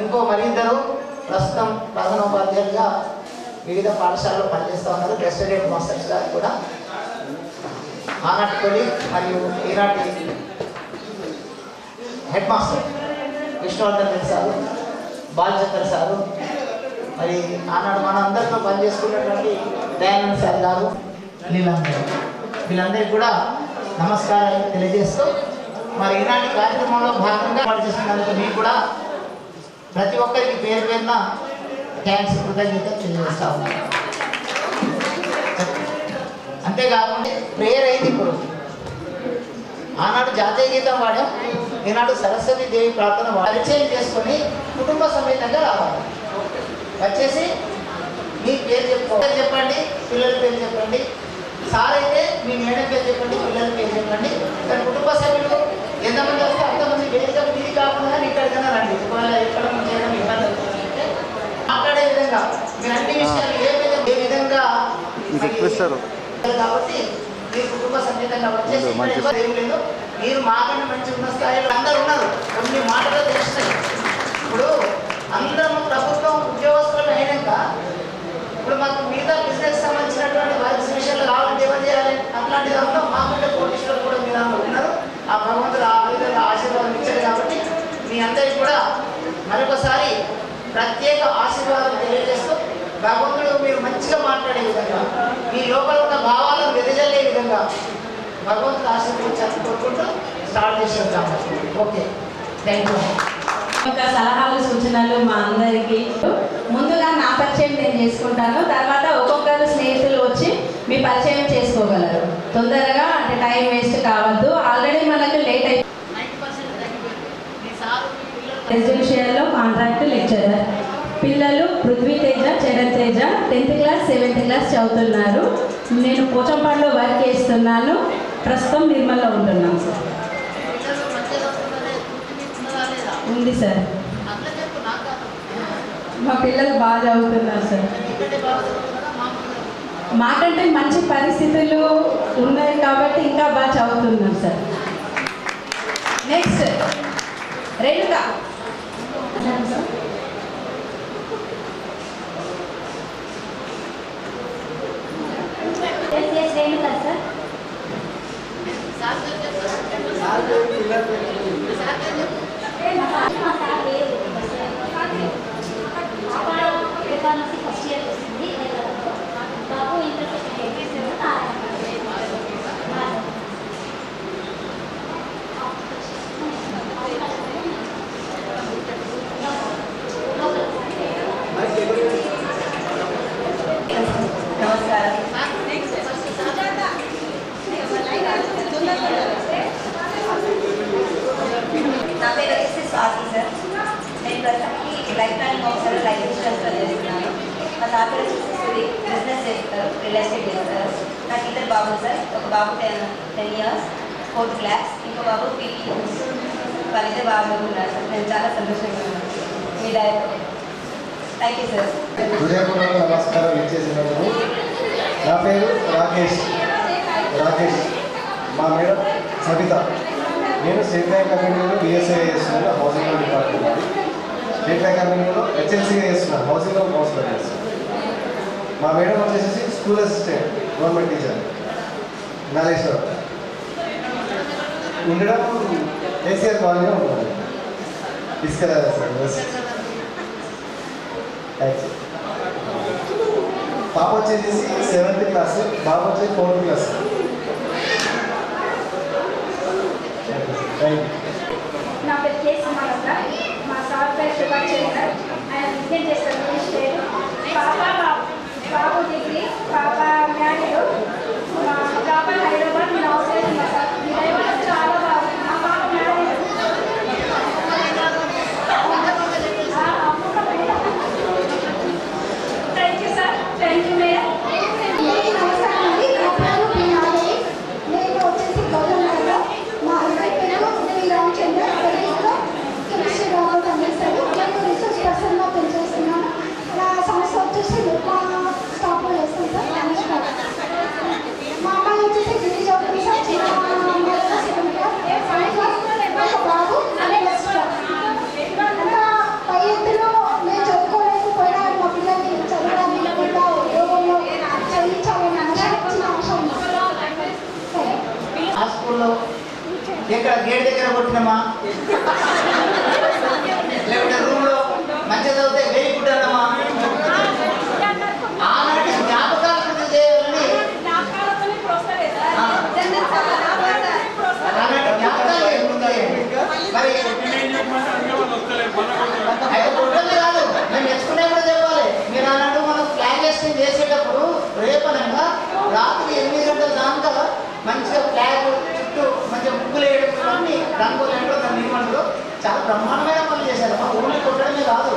ఇంకో మరిద్దరు ప్రస్తుతం ప్రధానోపాధ్యాయులుగా వివిధ పాఠశాలలో పనిచేస్తూ ఉన్నారు. గెస్టెడ్ హెడ్ మాస్టర్స్ గారు కూడా ఆనాటి కొలీగ్ మరియు ఈనాటి head master Vishnuvardhan Reddy sir, Balachandra sir, మరి ఆనాడు మన అందరితో పనిచేసుకున్నటువంటి దయానంద్ సార్ గారు, వీళ్ళందరికీ కూడా నమస్కారాలు తెలియజేస్తూ మరి ఈనాటి కార్యక్రమంలో భాగంగా పనిచేస్తున్నందుకు మీకు కూడా ప్రతి ఒక్కరికి పేరు పేరున థ్యాంక్స్, కృతజ్ఞతలు తెలియజేస్తా ఉన్నాను. అంతేకాకుండా ప్రేయర్ అయింది. ఇప్పుడు ఆనాడు జాతీయ గీతం వాడాం, ఈనాడు సరస్వతి దేవి ప్రార్థన పరిచయం చేసుకొని కుటుంబ సమేతంగా రావాలి. వచ్చేసి మీ పేరు చెప్పండి, పిల్లల పేరు చెప్పండి. సార్ అయితే మీ మేడం పేరు చెప్పండి, పిల్లల పేరు చెప్పండి. కానీ కుటుంబ సభ్యులు ఎంతమంది వస్తే అంతమంది వేదిక మీది కాకుండా ఇక్కడికైనా రండి. ఒకవేళ ఎక్కడ చేయడం ఇబ్బంది అవుతుందంటే మాట్లాడే విధంగా మీరు అన్ని విషయాలు ఏ విధంగా కాబట్టి మీరు కుటుంబ సమేతంగా వచ్చేసి ఏం లేదు. మీరు మాకన్నా మంచి ఉన్న స్థాయిలో అందరూ ఉన్నారు. కొన్ని మాటలు తెలుస్తాయి. ఇప్పుడు అందరం ప్రభుత్వం ఉద్యోగస్తులు అయినాక ఇప్పుడు మాకు మిగతా బిజినెస్ సంబంధించినటువంటి వర్క్స్ విషయాలు కావాలంటే ఎవరు చేయాలి? అట్లాంటి దాంట్లో మాకుంటే కోటీశ్వరులు కూడా మీ దాంట్లో ఉన్నారు. ఆ భగవంతుడు ఆ విధంగా ఆశీర్వాదం ఇచ్చారు. కాబట్టి మీ అందరికీ కూడా మరొకసారి ప్రత్యేక ఆశీర్వాదం తెలియజేస్తూ భగవంతుడు మీరు మంచిగా మాట్లాడే విధంగా, మీ లోపల ఉన్న భావాలను వెదజల్లే విధంగా భగవంతుడు ఆశీర్వదించాలని కోరుకుంటూ స్టార్ట్ చేసేద్దాం. Okay, thank you. ఒక సలహాలు సూచనలు మా అందరికీ. ముందుగా నా పరిచయం నేను చేసుకుంటాను, తర్వాత ఒక్కొక్కరు స్నేహితులు వచ్చి మీ పరిచయం చేసుకోగలరు. తొందరగా అంటే టైం వేస్ట్ కావద్దు. ఆల్రెడీ మనకు లేట్ అయిపోయింది. రెసిడెన్షియల్లో కాంట్రాక్ట్ లెక్చరర్ పిల్లలు Prithvi Teja, Charan Teja 10th class 7th class చదువుతున్నారు. నేను పోచంపాడులో వర్క్ చేస్తున్నాను. ప్రస్తుతం నిర్మల్లో ఉంటున్నాను సార్. ఉంది సార్. మా పిల్లలు బాగా చదువుతున్నారు సార్. మాకంటే మంచి పరిస్థితులు ఉన్నాయి కాబట్టి ఇంకా బాగా చదువుతున్నారు sir. Next Renuka. Renuka sir first year వస్తుంది. బాబు ఇంటర్ నమస్కారం. నా పేరు వచ్చేసి స్వాతి సార్. నేను ప్రస్తుతానికి లైఫ్ ప్లానింగ్ ఆఫీసర్ లైఫ్ ఇన్సూరెన్స్లో చేస్తున్నాను. మా తాత వచ్చేసి బిజినెస్ చేస్తారు, రియల్ ఎస్టేట్ చేస్తారు. నాకు ఇద్దరు బాబులు సార్. ఒక బాబు 10 years 4th క్లాస్, ఇంకో బాబు పీటీ. వాళ్ళిద్దరు బాగా ఉన్నారు సార్. నేను చాలా సంతోషంగా ఉన్నాను మీ డైరెక్ట్. Thank you sir. హృదయపూర్వక నమస్కారం ఇచ్చేసినందుకు. నా పేరు రాకేష్. మా మేడం సవిత. నేను స్టేట్ బ్యాంక్ ఆఫ్ ఇండియాలో బిఎస్ఐ చేస్తున్నాను, housing loan department. State bank of ఇండియాలో హెచ్ఎల్సీగా చేస్తున్నాను, హౌసింగ్ లోన్ కౌన్సిలర్ చేస్తున్నాను. మా మేడం వచ్చేసి స్కూల్ అసిస్టెంట్, గవర్నమెంట్ టీచర్, నాలేశ్వరం. ఉండడం కేసీఆర్ కాలనీలో ఉంటుంది. తీసుకెళ్ళాలి సార్. థ్యాంక్స్. పాప వచ్చేసి 7th క్లాస్, బాబు వచ్చేసి 4th క్లాస్. నా పేరు కేసు మానస. మా సార్ పేరు సుభాష్ చంద్ర. ఆయన విద్య చేస్తారు మినిస్టర్. బాబు డిగ్రీ, పాప మ్యారీడ్. మా ప్రాపర్ హైదరాబాద్. నేను హౌస్ వైఫ్. మా సార్ హైదరాబాద్ చాలా బాగుంది. మా పాప married. Thank you sir. Thank you madam. నమస్కారం అండి. నా పేరు పి. నాగరి. నేను వచ్చేసి గౌరవంలో మా హస్బెండ్ పేరు శ్రీ రామచంద్ర. తెలుగులో కెమిస్ట్రీ బాగా పనిచేస్తాడు. నేను రీసెర్చ్ పర్సన్గా పనిచేస్తున్నాను. నా సంస్థ వచ్చేసి అన్ని రంగోలి అంటే దాన్ని ఏమంటారు చాలా బ్రహ్మాండమైన పనులు చేశారు. మా ఊరిని కొట్టడమే కాదు.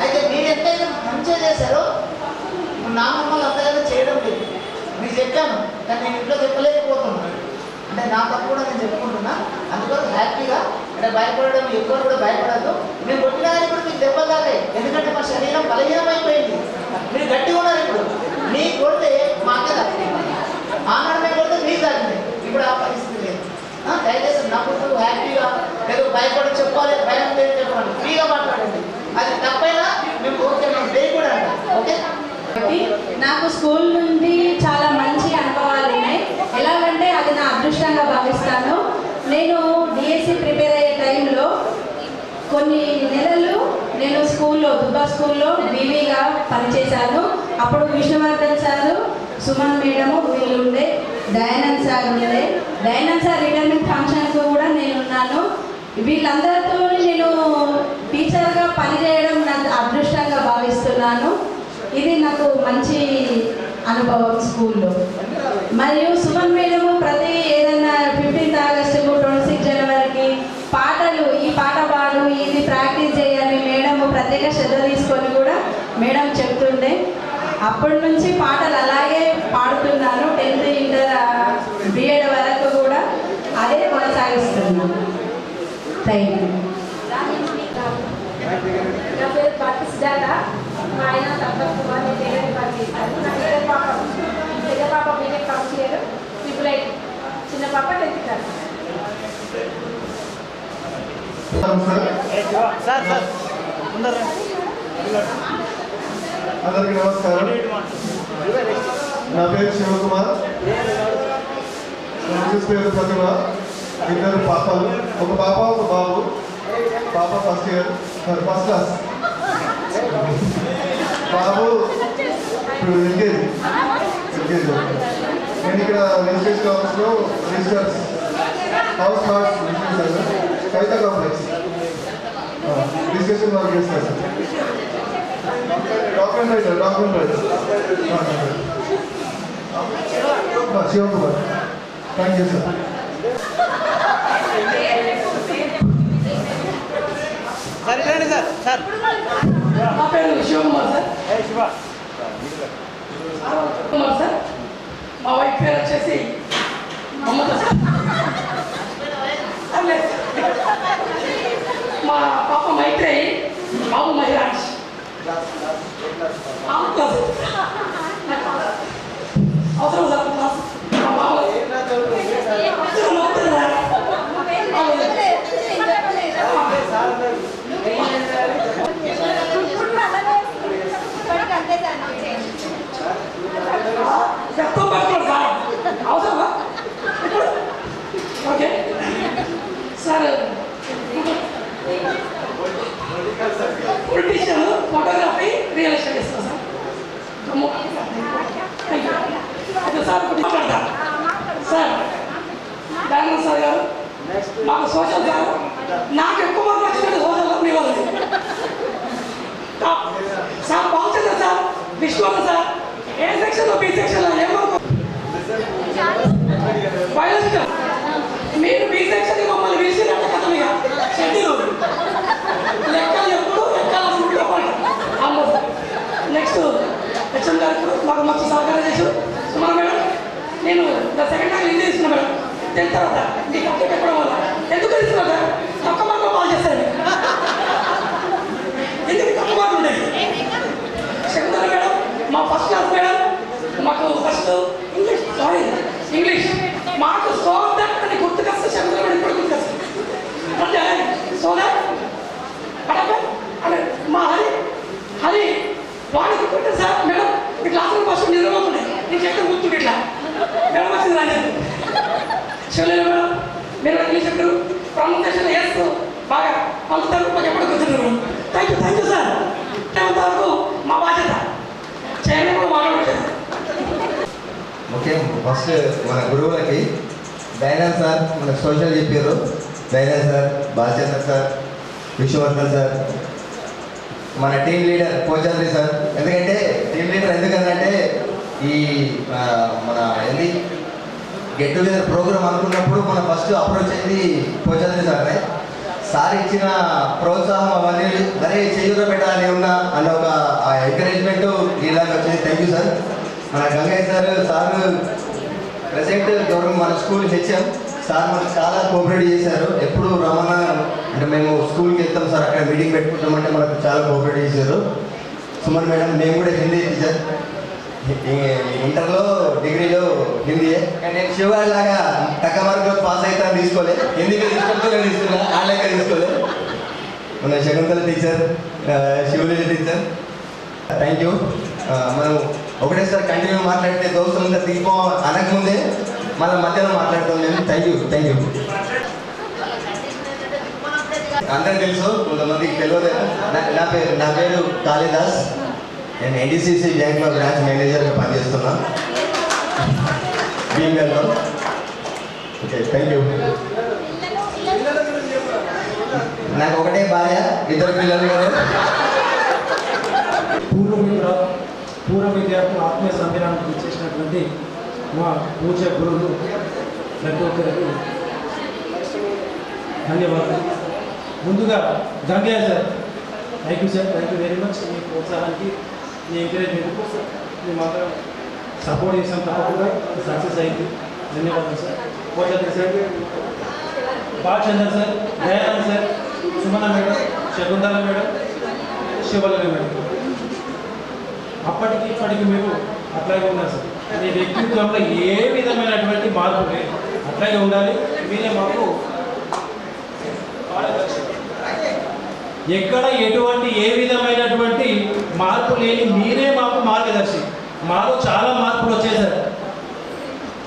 అయితే మీరు ఎంతైతే మంచిగా చేశారో నా మమ్మల్ని అంతగా చేయడం లేదు. మీకు చెప్పాను కానీ నేను ఇంట్లో చెప్పలేకపోతున్నాను. అంటే నా తప్పు కూడా నేను చెప్పుకుంటున్నా. అందుకని హ్యాపీగా అంటే భయపడడం ఎక్కువ కూడా భయపడద్దు. మేము కొట్టినా కానీ ఇప్పుడు మీకు దెబ్బలు తాగాయి. ఎందుకంటే మా శరీరం బలహీనమైపోయింది. మీరు గట్టిగా ఉన్నారు. ఇప్పుడు మీకు కొడితే మాకే తగ్గింది, ఆనాడమే కొడితే మీకు తగ్గింది. ఇప్పుడు ఆ పరిస్థితి లేదు. దయచేసి నవ్వుతూ హ్యాపీగా ఏదో భయపడి చెప్పాలి, భయం లేదు చెప్పాలి, ఫ్రీగా మాట్లాడండి. అది తప్పైనా మేము ఓకే, మేము డే కూడా అంటాం. ఓకే. నాకు స్కూల్ నుండి చాలా మంచి అనుభవాలు ఉన్నాయి. ఎలాగంటే అది నా అదృష్టంగా భావిస్తాను. నేను డిఎస్సి ప్రిపేర్ అయ్యే టైంలో కొన్ని నెలలు నేను దుబ్బా స్కూల్లో బీవీగా పనిచేశాను. అప్పుడు విష్ణువర్ధన్ సారు, సుమన్ మేడము వీళ్ళు ఉండే, దయానంద్ సార్ ఉండే. దయానంద్ సార్ రిటైర్మెంట్ ఫంక్షన్కు కూడా నేను ఉన్నాను. వీళ్ళందరితో నేను టీచర్గా పనిచేయడం నా అదృష్టంగా భావిస్తున్నాను. ఇది నాకు మంచి అనుభవం స్కూల్లో. మరియు సుమన్ మేడము ప్రతి ఏదైనా 15th ఆగస్టుకు 26 జనవరికి పాటలు, ఈ పాట పాడు, ఇది ప్రాక్టీస్ చేయాలి మేడము ప్రత్యేక శ్రద్ధ తీసుకొని కూడా మేడం చెప్తుండే. అప్పటి నుంచి పాటలు అలాగే పాడుతున్నాను. 10th ఇంటర్ బిఎడ్ వరకు కూడా అదే కొనసాగిస్తున్నాను. Thank you. నా పేరు భక్తి సుజాత. మా ఆయన తప్పకు నేను డెలివరీ పని చేస్తాను. నా పెద్ద పాప BTech first year, triple IT. చిన్న పాప 10th క్లాస్. అందరికీ నమస్కారం. నా పేరు శివకుమార్. నా పేరు ప్రతిభ. ఇద్దరు పాపలు, ఒక పాప ఒక బాబు. పాప ఫస్ట్ క్లాస్, బాబు ఇప్పుడు ఎల్కేజీ. నేను ఇక్కడ రిజిస్ట్రేషన్ ఆఫీస్లో registers house cards Kavitha complex registration work చేస్తారు sir. Document writer Shivakumar. Thank you sir. నా పేరు శివకుమార్ సార్. కుమార్ సార్. మా వైఫ్ పేరు వచ్చేసి మమత సార్. మా పాప మైత్రేయి, బాబు మహిరాజ్. అవసరం సార్ క్లాస్. మా బాబు రక్తం పట్టుకోండి సార్. అవసరమా okay sir. Politician, photography, real estate ఇస్తాను sir. Thank you. Okay sir, మాట్లాడతా సార్. డాక్టర్ సార్ గారు మాకు సోషల్ సార్, నాకు ఎక్కువ మార్కులు వచ్చినట్టు సోషల్ మీ వాళ్ళు సార్. బాగుంటుంది సార్. విష్ణువర్ధన్ సార్ ఏ సెక్షన్లో, బి సెక్షన్లో ఏమో బయాలజికల్. మీరు బి సెక్షన్ మమ్మల్ని పిలిచినట్టు కదా ఇక షెడ్యూల్ లెక్కలు ఎప్పుడు ఎక్కాలి అమ్మ సార్. నెక్స్ట్ హెచ్ఎం గారు మాకు మంచి సహకారం చేశారు. సుమన మేడం, నేను సెకండ్ టైం హిందీ తీసుకున్నా మేడం. 10th తర్వాత మీ సబ్జెక్ట్ ఎక్కడం వల్ల ఎందుకు తీసుకున్నా సార్? తక్కువ మార్కులు కాల్ చేస్తారు. ఎందుకు తక్కువ మార్కులు ఉండేది? శకుంతల మేడం మా ఫస్ట్ క్లాస్ మేడం. మాకు ఫస్ట్ ఇంగ్లీష్ మాకు సో దట్ అని గుర్తుకొస్తే శకుంతల మేడం ఇప్పుడు గుర్తుకొస్తుంది. అంటే సో దట్ అంటే మా హరి వాడు గుర్తుంటారు సార్. మేడం ఈ క్లాసులో ఫస్ట్ నిద్రపోతుండే, నేను చెప్తాను గుర్తుండే ఇట్లా మేడం వచ్చింది రాలేదు. శివలేరు మేడం మీరు ఇంగ్లీష్ చెప్పారు, ప్రొనౌన్సియేషన్ వేస్తూ బాగా పలుకుతారు, మాకు ఎప్పుడు గుర్తున్నారు. Thank you sir. అంతవరకు మా బాధ్యత చేయడం కూడా మాట్లాడలేదు. ఓకే, ఫస్ట్ మన గురువులకి దయానంద్ సార్ మనకు సోషల్ చెప్పారు. Dayanand sir, Balachandra sir, Vishwavardhan sir, మన టీం లీడర్ పోచంద్రి సార్. ఎందుకంటే టీం లీడర్ ఎందుకంటే ఈ మన ఏంది గెట్ టుగెదర్ ప్రోగ్రామ్ అనుకున్నప్పుడు మనం ఫస్ట్ అప్రోచ్ అయింది పోచంద్రి సార్నే. సార్ ఇచ్చిన ప్రోత్సాహం అవన్నీ అరే చేయూర పెట్టాలని ఉన్నా అన్న ఒక ఎంకరేజ్మెంట్ ఇలాగ వచ్చింది. Thank you sir. మన గంగయ్య సార్ ప్రజెంట్ గవర్నమెంట్ మన స్కూల్ హెచ్ఎం సార్ మనకు చాలా కోఆపరేట్ చేశారు. ఎప్పుడు రమణ అంటే మేము స్కూల్కి వెళ్తాం సార్, అక్కడ మీటింగ్ పెట్టుకుంటామంటే మనకు చాలా కోఆపరేట్ చేశారు. సుమన్ మేడం, మేము కూడా హిందీ టీచర్, ఇంటర్లో డిగ్రీలో హిందీయే. కానీ నేను శివాళ్ లాగా తక్కువ మార్కులో పాస్ అవుతాను తీసుకోలే, హిందీలో తీసుకున్నా ఆడలేక తీసుకోలే. మన Shakuntala teacher, Sivaleela teacher, thank you. మనం ఒకటేసారి కంటిన్యూ మాట్లాడితే దోస్తులంతా దిగిపో అనకముందే మళ్ళీ మధ్యలో మాట్లాడుతాం నేను. Thank you. అందరికి తెలుసు, కొంతమందికి తెలియదు. నా పేరు కాళిదాస్. నేను ఎన్డీసీసీ బ్యాంక్లో బ్రాంచ్ మేనేజర్గా పనిచేస్తున్నా భీమ్గల్లో. Okay, thank you. నాకు ఒకటే భార్య, 2 పిల్లలు కదా. పూర్వ విద్యార్థులు ఆత్మీయ సంబరానికి ఇచ్చేసినటువంటి మా పూజ గురువులు ప్రతి ఒక్కరికి ధన్యవాదాలు. ముందుగా Gangayya sir, thank you sir, thank you very much. మీ ప్రోత్సాహానికి, మీ ఎంకరేజ్మెంట్కు మేము అందరం సపోర్ట్ చేసాం, తప్పకుండా సక్సెస్ అయింది. ధన్యవాదాలు sir. Pochandri sir, Balachandra sir, Dayanand sir, Sumana madam, Shakuntala madam, Shivalali madam, అప్పటికి ఇప్పటికి మీరు అట్లాగే ఉన్నారు సార్. మీ వ్యక్తిత్వంలో ఏ విధమైనటువంటి మార్పు లేదు, అట్లాగే ఉండాలి. మీరే మాకు ఎక్కడ ఎటువంటి ఏ విధమైనటువంటి మార్పు లేని మీరే మాకు మార్గదర్శి. మాలో చాలా మార్పులు వచ్చేసారు,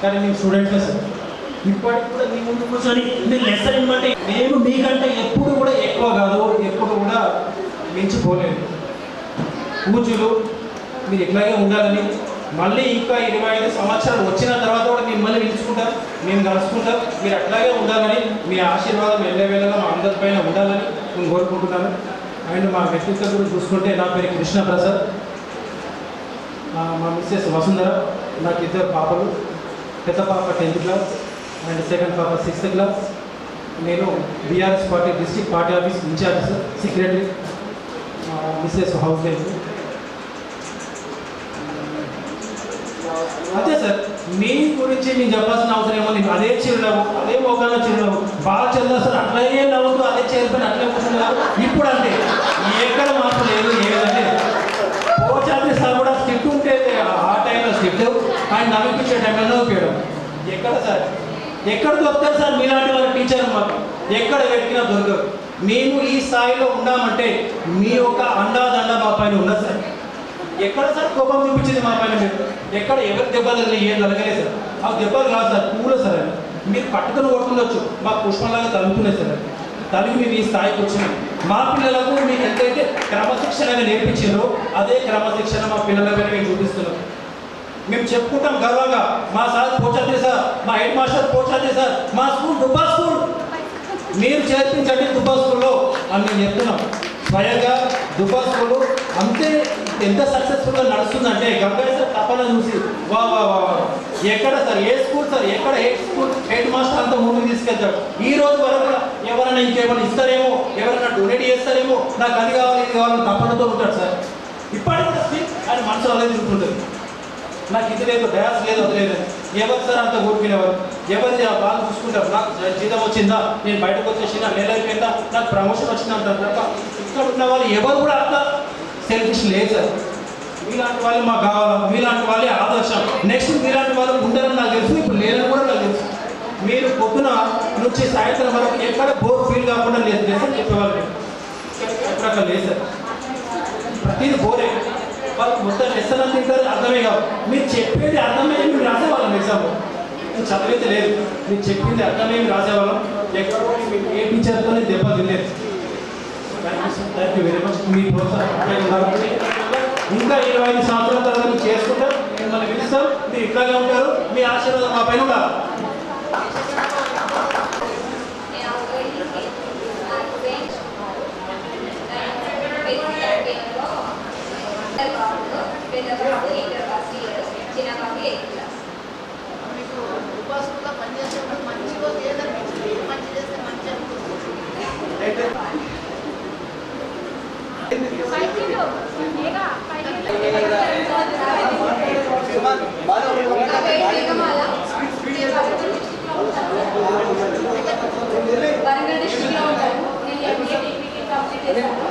కానీ మేము స్టూడెంట్స్ సార్. ఇప్పటికి కూడా మీ ముందు కూర్చొని మీరు లెసన్ ఇవ్వమంటే మేము మీకంటే ఎప్పుడు కూడా ఎక్కువ కాదు, ఎప్పుడు కూడా మించిపోలేదు. పూజలు మీరు ఇట్లాగే ఉండాలని, మళ్ళీ ఇంకా 25 సంవత్సరాలు వచ్చిన తర్వాత కూడా మిమ్మల్ని పిలుచుకుంటారు, మేము కలుసుకుంటాం. మీరు అట్లాగే ఉండాలని, మీ ఆశీర్వాదం ఎల్లవేళగా మా అందరిపైన ఉండాలని నేను కోరుకుంటున్నాను. అండ్ మా వ్యక్తిత్వం గురించి చూసుకుంటే, నా పేరు కృష్ణప్రసాద్, మా మిస్సెస్ వసుంధర, నాకు 2 పాపలు. పెద్ద పాప 10th క్లాస్ అండ్ సెకండ్ పాప 6th క్లాస్. నేను BRS party district party office in-charge secretary. Mrs housewife. అదే సార్, మీ గురించి నేను చెప్పాల్సిన అవసరం ఏమో లేదు. అదే చిరునవ్వు, అదే మోకాళ్ళ చిరునవ్వు. బాలచంద్ర సార్ అట్లనే నవ్వుతూ అదే చేరిపోయిన అట్లే కూర్చున్నారు. ఇప్పుడు అంటే ఎక్కడ మార్పు లేదు, ఏదంటే పోచంద్రి సార్ కూడా స్ట్రిక్ట్ ఉంటే ఆ టైంలో స్ట్రిక్ట్, ఆయన నవ్విపించే టైంలో నవ్వుకోవడం. ఎక్కడ సార్, ఎక్కడ దొరుకుతారు సార్ మీలాంటి వారి టీచర్? మాకు ఎక్కడ వెతికినా దొరకరు. మేము ఈ స్థాయిలో ఉన్నామంటే మీ యొక్క అండాదండ మా పైన ఉన్నది సార్. ఎక్కడ సార్ కోపం చూపించింది మా పైన? మీరు ఎక్కడ ఎవరి దెబ్బలు ఏం జరగలేదు సార్. ఆ దెబ్బలు కాదు సార్, పూల సార్. అని మీరు పట్టుకుని కొడుతుండొచ్చు, మాకు పుష్పంలాగా తలుపుతున్నాయి సార్. తలిగి మేము ఈ స్థాయికి వచ్చినాం. మా పిల్లలకు మీరు ఎంతైతే క్రమశిక్షణగా నేర్పించారో అదే క్రమశిక్షణ మా పిల్లల పైన మేము చూపిస్తున్నాం. మేము చెప్పుకుంటాం గర్వంగా, మా సార్ పోచంద్రి సార్, మా హెడ్ మాస్టర్ పోచంద్రి సార్, మా స్కూల్ దుబ్బా స్కూల్, మీరు చేర్పించండి దుబ్బా స్కూల్లో అని మేము చెప్తున్నాం. స్వయంగా దుబ్బా స్కూల్ అంతే ఎంత సక్సెస్ఫుల్గా నడుస్తుందంటే గంగయ్య సార్ తప్పన చూసి వా వా వా ఎక్కడ సార్, ఏ స్కూల్ సార్, ఎక్కడ హెడ్ మాస్టర్ అంతా ముందుకు తీసుకెళ్తాడు. ఈ రోజు వరకు ఎవరైనా ఇంకేమైనా ఇస్తారేమో, ఎవరైనా డొనేట్ చేస్తారేమో, నాకు అది కావాలి ఇది కావాలని తప్పనతో ఉంటాడు సార్. ఇప్పటికి కూడా ఆయన మనసులో అనేది తిరుగుతుంటుంది. నాకు ఇది లేదు, డయాస్ లేదు, అది లేదు. ఎవరు సార్ అంత కోరుకునేవారు? ఎవరిది వాళ్ళు చూసుకుంటారు. నాకు జీతం వచ్చిందా, నేను బయటకు వచ్చేసిన, నెల అయిపోయిందా, నాకు ప్రమోషన్ వచ్చిందా అంటారు తప్ప ఇక్కడ ఉన్న వాళ్ళు ఎవరు కూడా అట్లా సెల్ఫిష్ లేదు సార్. మీలాంటి వాళ్ళు మాకు కావాలా, మీలాంటి వాళ్ళే ఆదర్శం. నెక్స్ట్ మీలాంటి వాళ్ళు ఉండాలని నాకు తెలుసు, ఇప్పుడు లేదని కూడా నాకు తెలుసు. మీరు పొద్దున నుంచి సాయంత్రం వరకు ఎక్కడ బోర్ ఫీల్ కాకుండా లేదు అని చెప్పేవాళ్ళు. ఎక్కడ అక్కడ లేదు సార్, ప్రతిదీ బోరే. వాళ్ళు మొత్తం లెసన్ అని తింటారు, అర్థమే కాదు. మీరు చెప్పేది అర్థమయ్యి మీరు రాసేవాళ్ళం ఎగ్జామ్లో. నేను చదివితే లేదు, మీరు చెప్పింది అర్థమయ్యి రాసేవాళ్ళం. ఎక్కడ ఏ టీచర్తోనే దెబ్బ తినలేదు. Thank you very much. మీ ప్రోత్సాహం ఇంకా 25 సంవత్సరాల తర్వాత మీరు చేసుకుంటారు, మిమ్మల్ని పిలుస్తాం, మీరు ఇట్లాగే ఉంటారు. మీ ఆశీర్వాదం మా పైన ఉండాలి. చిన్న బాబు 8th క్లాస్. వరంగల్ డిస్ట్రిక్ట్లో ఉంటాను. నేను ఎంబీఏ డిగ్రీ కంప్లీట్ చేశాను.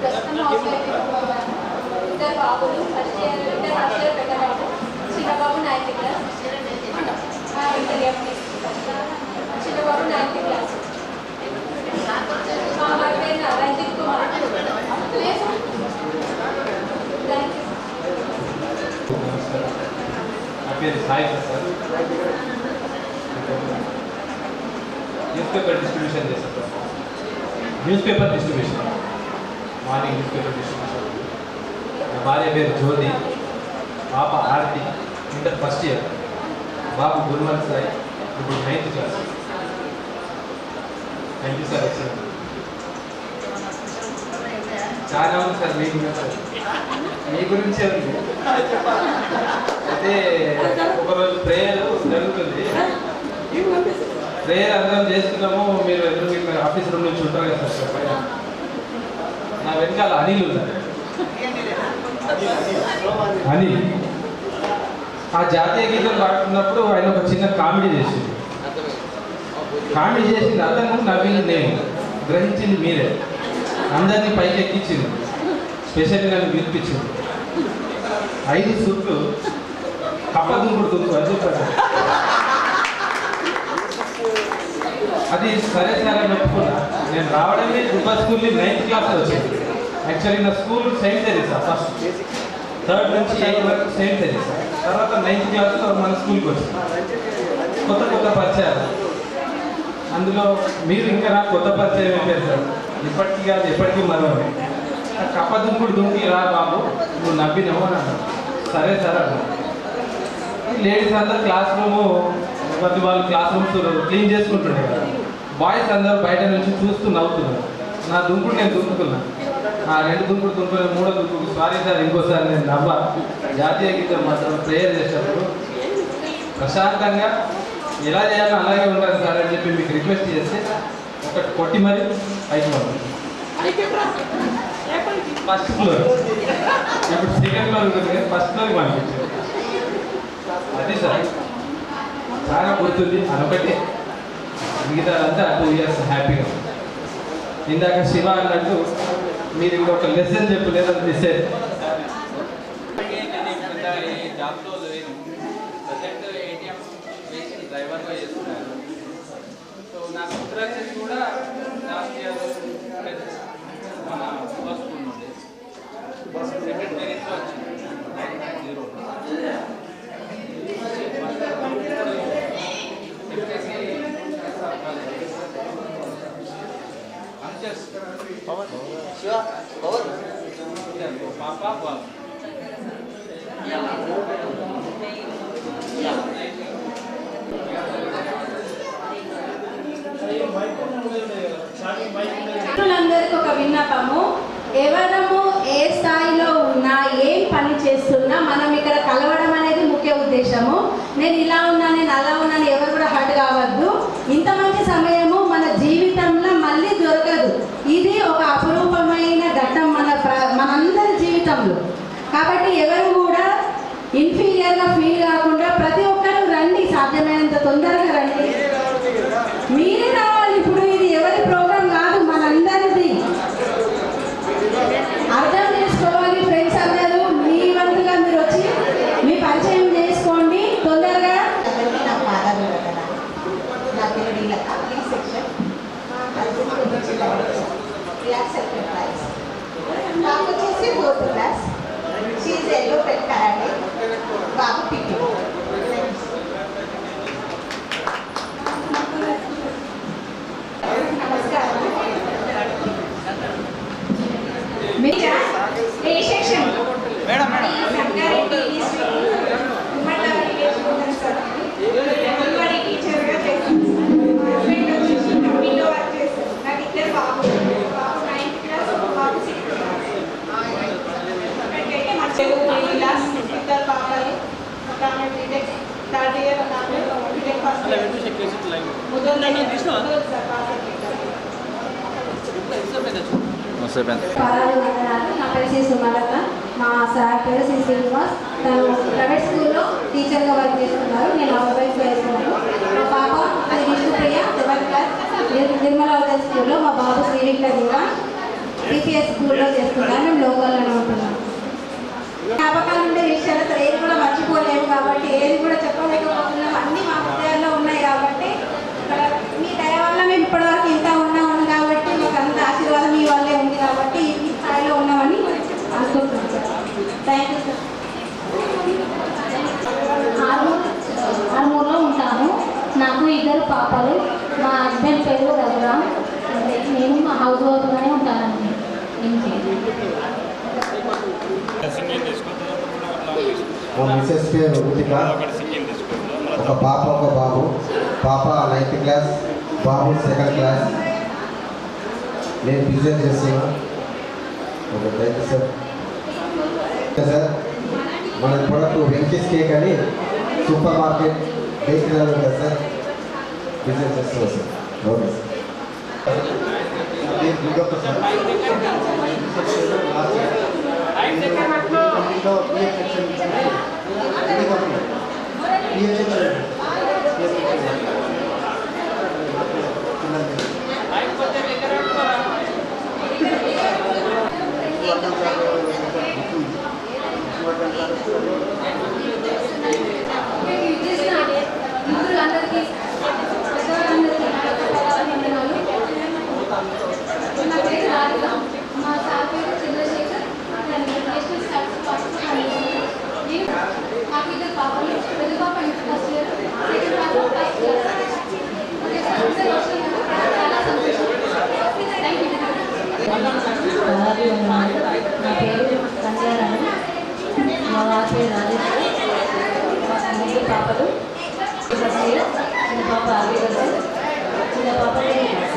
ప్రస్తుతం హౌస్ వైఫ్ ఉన్నాను. ఇద్దరు బాబులు ఫస్ట్ ఇయర్ పెద్ద బాబు, చిన్న బాబు 9th క్లాస్. చిన్న బాబు 9th క్లాస్. మా పేరు రంజిత్ కుమార్. నా పేరు Sai Prasad. News paper distribution చేస్తాను. News paper distribution, morning news paper distribution. నా భార్య పేరు జ్యోతి, పాప ఆర్తి, ఇంటర్ ఫస్ట్ ఇయర్. బాబు గురువంత్ సాయి, ఇప్పుడు 9th class. Thank you sir. Excellent. చాలా ఉంది సార్ మీ గురించి. మీ గురించే ఉంది. అయితే ఒకరోజు ప్రేయర్ జరుగుతుంది. ప్రేయర్ అందరం చేస్తున్నాము. మీరు ఎదురు మీరు ఆఫీస్ రూమ్ నుంచి ఉంటారు కదా సార్ పైన. నా వెనకాల అనిల్ ఉన్నారు. అనిల్ ఆ జాతీయ గీతం పాడుతున్నప్పుడు ఆయన ఒక చిన్న కామెడీ చేసింది. కామెడీ చేసింది అతను, నవ్వింది నేను, గ్రహించింది మీరే. అందరినీ పైకి ఎక్కించింది, స్పెషల్లీ నన్ను వినిపించింది. 5 సూట్లు కప్పదుంకుడుతుంది అది చెప్పారు. అది సరే సరే నొప్పుకున్నా. నేను రావడమే గుబ్బా స్కూల్ని 9th క్లాస్లో వచ్చింది. యాక్చువల్లీ నా school Saint Teresa, first 3rd నుంచి 8th వరకు సెయింట్ తెరీసా. తర్వాత 9th క్లాస్లో మన స్కూల్కి వచ్చింది. కొత్త కొత్త పరిచయాలు. అందులో మీరు ఇంకా నాకు కొత్త పరిచయం అయిపోయారు సార్. ఇప్పటికీ కాదు, ఎప్పటికీ మరవే. కప్ప దుంకుడు దుంకి రా బాబు, నువ్వు నవ్వినావు అని అన్నాడు. సరే సార్ అన్నా. లేడీస్ అందరూ క్లాస్ రూము, ప్రతి వాళ్ళు క్లాస్ రూమ్స్ క్లీన్ చేసుకుంటుండే కదా. బాయ్స్ అందరూ బయట నుంచి చూస్తూ నవ్వుతున్నారు. నా దుంకుడు నేను దుంకుతున్నా. ఆ 2 దుంకుడు దుంకుని 3వ దుంకుడు సారీ సార్ ఇంకోసారి నేను నవ్వా. జాతీయ గీతం మాత్రం ప్రేయర్ చేసేటప్పుడు ప్రశాంతంగా ఎలా చేయాలో అలాగే ఉండాలి సార్ అని చెప్పి మీకు రిక్వెస్ట్ చేస్తే ఒకటి కొట్టి మరి పైకి పంపింది. ఫస్ట్ ఫ్లోర్, ఇప్పుడు 2nd ఫ్లోర్ ఉంటుంది, ఫస్ట్ ఫ్లోర్కి పంపించారు. అది సార్ చాలా గుర్తుంది. అదొకటే, మిగతాదంతా 2 ఇయర్స్ హ్యాపీగా. ఇందాక శివ అన్నట్టు మీరు ఇంకొక లెసన్ చెప్పలేదు, అది మిస్ అయ్యింది. జాబ్లో లేను, ప్రజెంట్ ఏటీఎం వేసి డ్రైవర్గా చేస్తున్నాను. సో నా కుదరచేసి కూడా లాస్ట్ ఇయర్ మన బస్ స్కూల్ నుండి సెకండ్ మెరిట్లో వచ్చింది 0. పాప బాబు అందరికీ ఒక విన్నపము. ఎవరము ఏ స్థాయిలో ఉన్నా, ఏం పని చేస్తున్నా మనం ఇక్కడ కలవడం అనేది ముఖ్య ఉద్దేశము. నేను ఇలా ఉన్నా, నేను అలా ఉన్నాను, ఎవరు కూడా హర్ట్ కావద్దు. ఇంత మంచి సమయము మన జీవితంలో మళ్ళీ దొరకదు. ఇది ఒక అపురూపమైన ఘట్టం మనందరి జీవితంలో. కాబట్టి ఎవరు కూడా ఇన్ఫీరియర్గా ఫీల్ కాకుండా ప్రతి ఒక్కరు రండి, సాధ్యమైనంత తొందరగా రండి. మీరే రావాలి. ఇప్పుడు ఇది ఎవరి ప్రోగ్రాం కాదు, మనందరిది. అర్థం చేసుకోవాలి. ఫ్రెండ్స్ అందరూ మీ వంతుగా మీరు వచ్చి మీ పరిచయం చేసుకోండి తొందరగా. నాకు వచ్చేసి 4th క్లాస్. షీఈ్ ఎల్లో పెట్ కరాటే. బాబు పిక్కి. నమస్కారం. ఏ సెక్షన్ మేడం అంగన్వాడీ టీచర్గా చేస్తాను. మా హస్బెండ్ వచ్చేసి కంపెనీలో వర్క్ చేస్తారు. నాకు 2 బాబు 9th క్లాస్, బాబు 6th క్లాస్. ఇక్కడికైతే మా 2 క్లాస్, 2 పాపలు, ఒక ఆమె పాదాలు వందనాలు. నా పేరు శ్రీ సుమలత. మా సార్ పేరు శ్రీ శ్రీనివాస్. తను ప్రైవేట్ స్కూల్లో టీచర్గా వర్క్ చేస్తున్నారు. నేను హౌస్ వైఫ్ చేస్తున్నాను. మా పాప అది విష్ణుప్రియ 7th క్లాస్ నిర్మలా స్కూల్లో. మా బాబు శ్రీవిక్ల దిగా టీపీఎస్ స్కూల్లో చేస్తున్నారు. మేము లోకల్లోనే ఉంటున్నాం. జ్ఞాపకాలు ఉండే విషయాలు అసలు ఏది కూడా మర్చిపోలేము కాబట్టి ఏది కూడా చెప్పలేకపోతున్నాం. అన్నీ మా హృదయాల్లో ఉన్నాయి కాబట్టి ఇక్కడ మీ దయ వల్ల మేము ఇప్పటివరకు ఇంత ఉన్నాము కాబట్టి మాకు అంత ఆశీర్వాదం మీ వల్లే ఉంది కాబట్టి ఈ స్థాయిలో ఉన్నామని అనుకుంటున్నాం సార్. Thank you sir. ఆర్మూర్లో ఉంటాను. నాకు 2 పాపలు. మా హస్బెండ్ పేరు రఘురామ్. నేను మా హౌస్ వైఫ్గానే ఉంటానండి. మా మిస్సెస్ పేరు రుతిక. ఒక పాప ఒక బాబు. పాప 9th క్లాస్, బాబు 2nd క్లాస్. నేను బిజినెస్ చేస్తున్నాను. Okay, thank you sir. Sir మన ప్రొడక్ట్ వెంకీస్ కేక్ అని సూపర్ మార్కెట్ బేకరీలో ఉంటుంది సార్. బిజినెస్ చేస్తున్నాం సార్. Okay sir. మా సార్ పేరు చంద్రశేఖర్. నాకు 2 పాపలు. పెద్ద పాప ఫస్ట్ ఇయర్, సెకండ్ పాప ఫస్ట్ ఇయర్. చాలా సంతోషం. Thank you. నా పేరు సంధ్యారాణి. మా వారి పేరు రాజేష్. మా 3 పాపలు. ఫస్ట్ ఇయర్, చిన్న పాప 6 ఇయర్స్, చిన్న పాప 10 ఇయర్స్.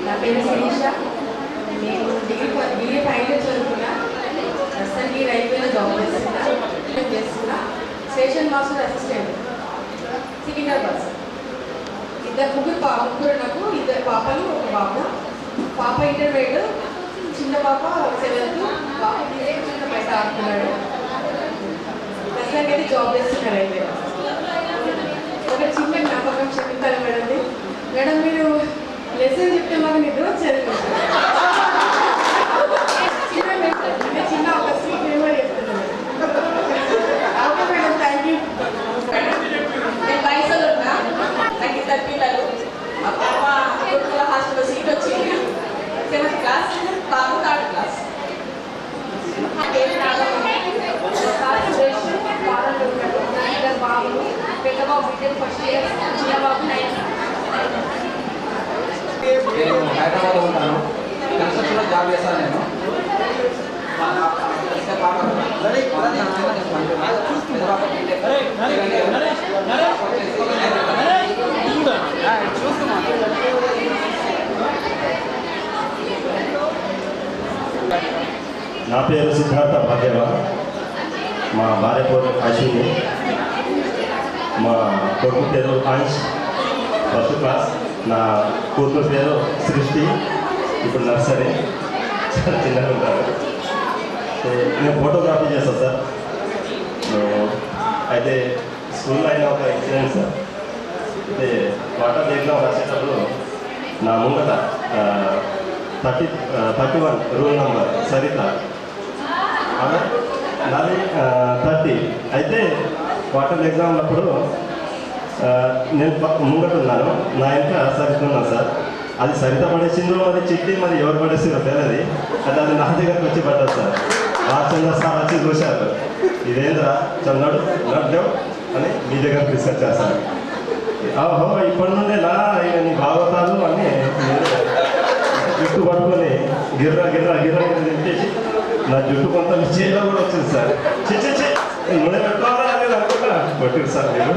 నా పేరు శిరీష. నేను డిగ్రీ ఫైనల్ ఇయర్ చదువుకున్నా. ప్రస్తుతానికి రైల్వేలో జాబ్ చేస్తున్నా. Station master assistant Secunderabad. ముగ్గురు నాకు 2 పాపలు, 1 బాబు. పాప ఇంటర్మీడియట్, చిన్న పాప 7th, బాబు చిన్న బయట ఆడుతున్నాడు. ప్రస్తుతానికి అయితే జాబ్ చేస్తున్నా రైల్వేలో. ఒక చిన్న జ్ఞాపకం చెప్తాను మేడం. మేడం మీరు లెసన్ చెప్తే మాకు నిద్ర వచ్చేది. చిన్న ఒక స్వీట్ మెమరీ చెప్తున్నాను. Okay madam, thank you. నేను వయసులో ఉన్నా. నాకు 2 పిల్లలు. మా పాప గురుకుల హాస్టల్లో సీట్ వచ్చింది. 7th క్లాస్, బాబు 3rd క్లాస్. బాబు పెద్ద బాబు ఫస్ట్ ఇయర్, చిన్న బాబు 9th. నేను హైదరాబాద్లో ఉంటాను. కన్స్ట్రక్షన్లో జాబ్ చేస్తాను నేను. నా పేరు సిద్ధార్థ భాగ్యవ. మా భార్య పేరు అశ్విని. మా కొడుకు పేరు అంశ్, 1st క్లాస్. నా కూతురు పేరు సృష్టి, ఇప్పుడు నర్సరీ. చాలా చిన్నగా ఉంటారు. నేను ఫోటోగ్రఫీ చేస్తాను సార్. అయితే స్కూల్లో అయిన ఒక ఇన్సిడెంట్ సార్. అయితే వాటర్ ఎగ్జామ్ రాసేటప్పుడు నా ముంగట 31 రూల్ నెంబర్ సరిత, నాది 30. అయితే వాటర్ ఎగ్జామ్ అప్పుడు నేను ముంగట ఉన్నాను. నా ఇంకా సరిత ఉన్నాను సార్. అది సరిత పడేసిందో మరి చిట్టి మరి ఎవరు పడేసిందో తెలియదు. అది అది నా దగ్గరకు వచ్చి పడ్డది సార్. రామచంద్ర సార్ వచ్చి చూశారు. ఇదేంద్రా చన్నాడు నడ్డావు అని మీ దగ్గర తీసుకొచ్చారు చేస్తాను. ఓహో ఇప్పటి నుండే నా నీ భాగవతాలు అని జుట్టు పట్టుకొని గిర్ర గిర్ర గిర్ర తింటేసి నా జుట్టు కొంత చేతిలో కూడా వచ్చింది సార్. చిచ్చి నూనె పెట్టుకోవాలా అనేది అనుకుంటా కొట్టిరు సార్ మీరు.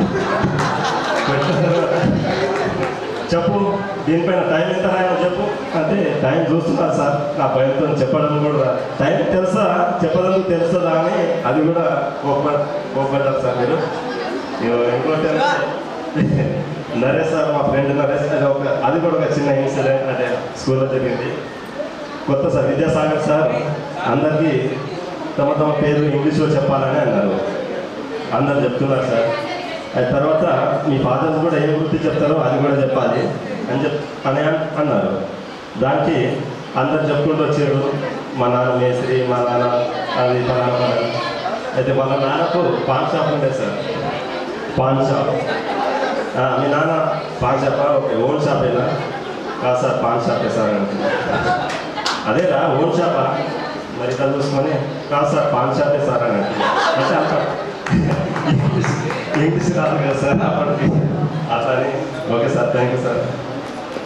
చెప్పు దీనిపైన టైం ఎంత రాయో చెప్పు అంటే టైం చూస్తున్నారు సార్. నా భయంతో చెప్పడం కూడా టైం తెలుసా చెప్పడానికి తెలుస్తుందా అని అది కూడా కోపడ్డారు సార్ మీరు. ఇంకోటి నరేష్ సార్ మా ఫ్రెండ్ నరేష్ అది కూడా ఒక చిన్న ఇన్సిడెంట్ అంటే స్కూల్లో జరిగింది. కొత్త సార్ విద్యాసాగర్ సార్ అందరికీ తమ తమ పేరు ఇంగ్లీష్లో చెప్పాలని అన్నారు. అందరు చెప్తున్నారు సార్. అది తర్వాత మీ ఫాదర్స్ కూడా ఏ వృత్తి చెప్తారో అది కూడా చెప్పాలి అని అన్నారు. దానికి అందరు చెప్పుకుంటూ వచ్చారు. మా నాన్న మేస్త్రి, మా నాన్న అది పలానా. అయితే వాళ్ళ నాన్నకు పాన్ షాప్ ఉండే సార్. పాన్ షాప్. మీ నాన్న పాన్ షాపా? ఓకే, ఓన్ షాప్ అయినా కాదు సార్, పాన్ షాపే సార్ అంటున్నారు. అదేరా ఓన్ షాపా? మరి ఇట్లా చూసుకొని కాదు సార్ పాన్ షాపే సార్ అని అంటే అంత ఇంగ్లీష్ రాదు కదా సార్ అప్పటికి అట్లని. Okay sir, thank you sir.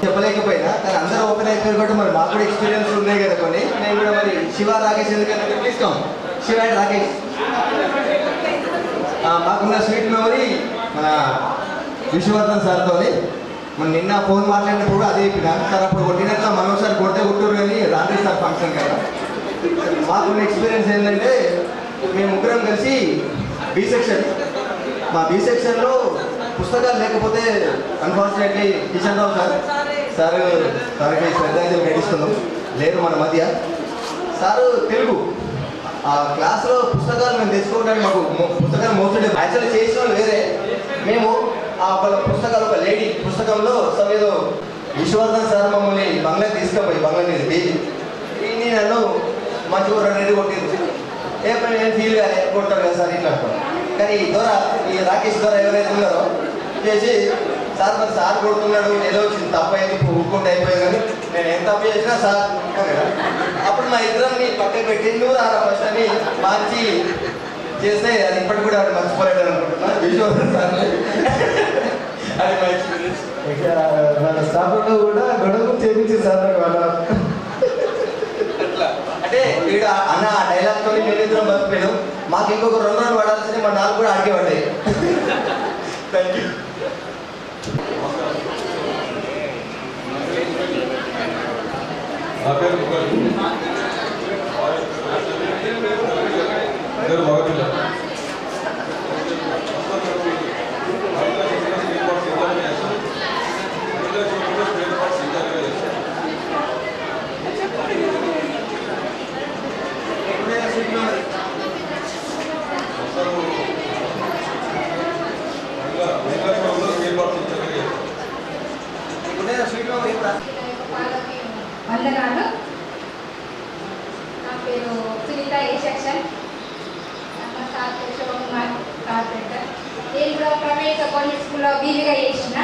చెప్పలేకపోయినా కానీ అందరూ ఓపెన్ అయిపోయారు కాబట్టి మరి మాకు కూడా ఎక్స్పీరియన్స్ ఉన్నాయి కదా కొన్ని. నేను కూడా మరి శివ రాకేష్ ఎందుకంటే please come. Shiva and Rakesh. మాకున్న స్వీట్ మెమరీ మన విశ్వవర్ధన్ సార్తో మన నిన్న ఫోన్ మాట్లాడినప్పుడు కూడా అదే చెప్పిన సార్. అప్పుడు కొట్టినట్ల మనం ఒకసారి కొడితే కొట్టరు కానీ రాత్రి సార్ ఫంక్షన్ కదా. మాకున్న ఎక్స్పీరియన్స్ ఏంటంటే మేము ముగ్గురం కలిసి బి సెక్షన్. మా బి సెక్షన్లో పుస్తకాలు లేకపోతే అన్ఫార్చునేట్లీ కిషన్ రావు సార్కి శ్రద్ధాంజలి ఘటిస్తున్నాం. లేరు మన మధ్య. సారు తెలుగు ఆ క్లాస్లో పుస్తకాలు మేము తెచ్చుకోవడానికి మాకు పుస్తకాలు మోస్తుండే. యాక్చువల్లీ చేసిన వాళ్ళు వేరే. మేము ఆ పుస్తకాలు ఒక లేడీ పుస్తకంలో ఏదో విశ్వవర్ధన్ సార్ మమ్మల్ని బంగ్లా తీసుకుపోయి బంగ్లాదేశ్కి నన్ను మంచిగా 2 నెలలు కొట్టింది. ఏ పని నేను ఫీల్ కాలే, కొడతారు కదా సార్ ఇట్లా అంటారు. కానీ ఈ రాకేష్ ద్వారా ఎవరైతే ఉన్నారో చేసి సార్ మరి సార్ కొడుతున్నాడు ఏదో వచ్చింది తప్పైంది ఊరుకుంటే అయిపోయింది కానీ నేను ఎంత తప్పు చేసినా సార్ కదా. అప్పుడు మా ఇద్దరిని పక్కన పెట్టి నువ్వు రారా ఫస్ట్ అని మార్చి చేస్తే అది ఇప్పటికి కూడా అది మర్చిపోలేడు అనుకుంటున్నా. విశ్వవర్ధన్ సార్ అది మా ఎక్స్పీరియన్స్. మన స్టాఫ్లో కూడా గొడవ చేయించి సార్ వాళ్ళ అట్లా అంటే వీడు అన్న ఆ డైలాగ్తో మేమిద్దరం బతిపోయాడు. మాకు ఇంకొక 2 రోజులు పడాల్సింది మా 4 కూడా అడిగే పడ్డాయి. Thank you. నా పేరు మగపిల్ల. వందనాలు. నా పేరు సునీత, ఏ సెక్షన్. మా సార్ పేరు శివకుమార్, కార్పొరేటర్. నేను కూడా ప్రైవేట్ గవర్నమెంట్ స్కూల్లో బీవీగా చేసిన